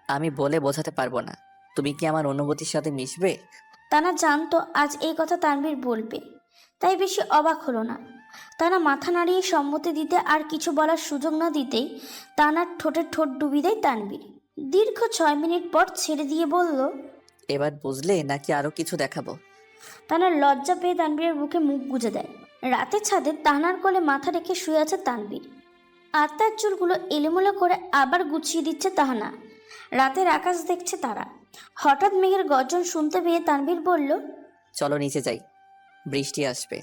আমি বলে বোঝাতে পারবো না। তুমি কি আমার অনুভূতির সাথে মিশবে? তানা জানতো আজ এই কথা তানবীর বলবে, তাই বেশি অবাক হলো না। তানা মাথা নাড়িয়ে সম্মতি দিতে আর কিছু বলার সুযোগ না দিতেই তানার ঠোঁটে ঠোঁট ডুবিয়ে দেয় তানবীর। দীর্ঘ 6 মিনিট পর ছেড়ে দিয়ে বলল, এবার বুঝলে নাকি আরো কিছু দেখাবো? তানার লজ্জা পেয়ে তানবীরের বুকে মুখ গুজে দেয়। রাতের ছাদে তানার কোলে মাথা রেখে শুয়ে আছে তানবীর। আর তার চুলগুলো এলোমেলো করে আবার গুছিয়ে দিচ্ছে তাহানা। রাতের আকাশ দেখছে তারা। হঠাৎ মেঘের গর্জন শুনতে পেয়ে তানবীর বলল, চলো নিচে যাই, বৃষ্টি আসবে।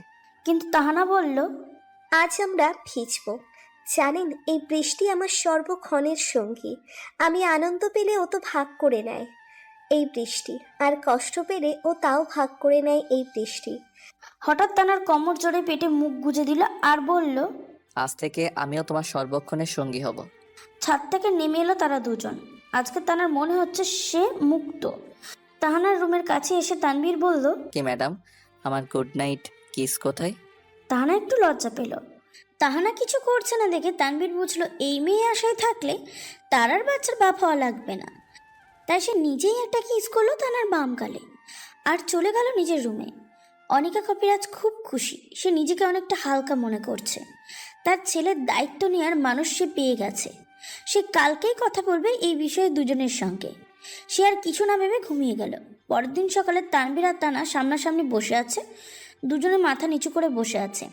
কিন্তু তাহানা বলল, আজ আমরা ভিজবো। জানেন, এই বৃষ্টি আমার সর্বক্ষণের সঙ্গী। আমি আনন্দ পেলে ও তো ভাগ করে নেয় এই বৃষ্টি, আর কষ্ট পেলে ও তাও ভাগ করে নেয় এই বৃষ্টি। হঠাৎ তানার কোমর জোরে পেটে মুখ গুজে দিল আর বলল, আজ থেকে আমিও তোমার সর্বক্ষণের সঙ্গী হব। ছাদ থেকে নেমে এলো তারা দুজন। আজকে তানার মনে হচ্ছে সে মুক্ত। তাহানার রুমের কাছে এসে তানবীর বলল, কি ম্যাডাম, আমার গুড নাইট কিস কোথায়? তাহানা একটু লজ্জা পেল। তাহানা কিছু করছে না দেখে তানবীর বুঝলো এই মেয়ে আশায় থাকলে তার আর বাচ্চার বাপ হওয়া লাগবে না। তাই সে নিজেই একটা কিস করলো তানার বাম গালে আর চলে গেল নিজের রুমে। অনিকা কবিরাজ খুব খুশি। সে নিজেকে অনেকটা হালকা মনে করছে। তার ছেলের দায়িত্ব নেওয়ার মানুষ সে পেয়ে গেছে। সে কালকেই কথা বলবে এই বিষয়ে দুজনের সঙ্গে। সে আর কিছু না ভেবে ঘুমিয়ে গেল। পরের দিন সকালে তানবীর আর তানা সামনাসামনি বসে আছে। দুজনে মাথা নিচু করে বসে আছে।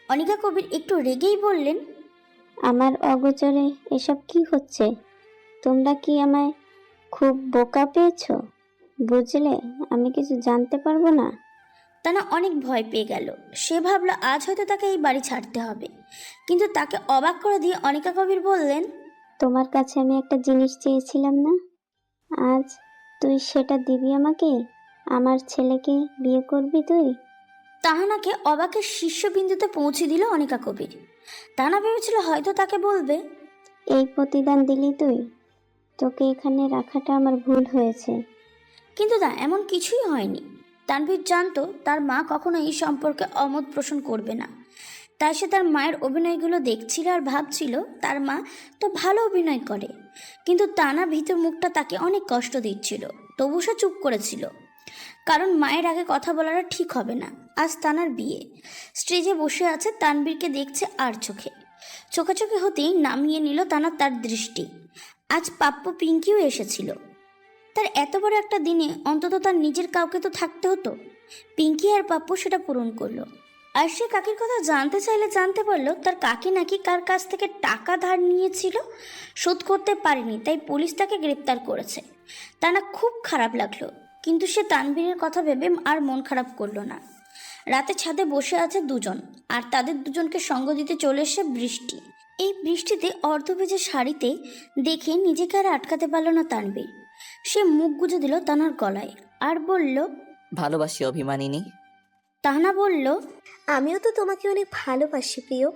অনিকা কবির একটু রেগেই বললেন, আমার অগোচরে এসব কি হচ্ছে? তোমরা কি আমায় খুব বোকা পেয়েছো? বুঝলে আমি কিছু জানতে পারবো না। তানা অনেক ভয় পেয়ে গেল। সে ভাবলো আজ হয়তো তাকে এই বাড়ি ছাড়তে হবে। কিন্তু তাকে অবাক করে দিয়ে অনিকা কবির বললেন, তোমার কাছে আমি একটা জিনিস চেয়েছিলাম না? আজ তুই সেটা দিবি আমাকে? আমার ছেলেকে বিয়ে করবি তুই? তাহানাকে অবাকের শীর্ষবিন্দুতে পৌঁছে দিল অনিকা কবির। তানা ভেবেছিল হয়তো তাকে বলবে, এই প্রতিদান দিলি তুই? তোকে এখানে রাখাটা আমার ভুল হয়েছে। কিন্তু না, এমন কিছুই হয়নি। তানভীর জানতো তার মা কখনো এই সম্পর্কে অমত পোষণ করবে না। তাই সে তার মায়ের অভিনয়গুলো দেখছিল আর ভাবছিল তার মা তো ভালো অভিনয় করে। কিন্তু তানা ভিতর মুখটা তাকে অনেক কষ্ট দিচ্ছিল। তবু সে চুপ করেছিল, কারণ মায়ের আগে কথা বলাটা ঠিক হবে না। আজ তানার বিয়ে। স্টেজে বসে আছে, তানবীরকে দেখছে আর চোখে চোখে হতেই নামিয়ে নিল তানা তার দৃষ্টি। আজ পাপ্পু পিঙ্কিও এসেছিল। তার এত বড় একটা দিনে অন্তত তার নিজের কাউকে তো থাকতে হতো। পিঙ্কি আর পাপ্পু সেটা পূরণ করলো। আর সে কাকির কথা জানতে চাইলে জানতে পারলো তার কাকি নাকি কার কাছ থেকে টাকা ধার নিয়েছিল, শোধ করতে পারেনি, তাই পুলিশ তাকে গ্রেপ্তার করেছে। তা না খুব খারাপ লাগলো, কিন্তু সে তানবীরের কথা ভেবে আর মন খারাপ করলো না। রাতে ছাদে বসে আছে দুজন, আর তাদের দুজনকে সঙ্গ দিতে চলে এসে বৃষ্টি। এই বৃষ্টিতে অর্ধভেজা শাড়িতে দেখে নিজেকে আর আটকাতে পারল না তানবীর। সে মুখ গুজে দিল তানার গলায় আর বলল, ভালোবাসি অভিমানিনী। তাহনা বলল, আমিও তো তোমাকে অনেক ভালোবাসি প্রিয়।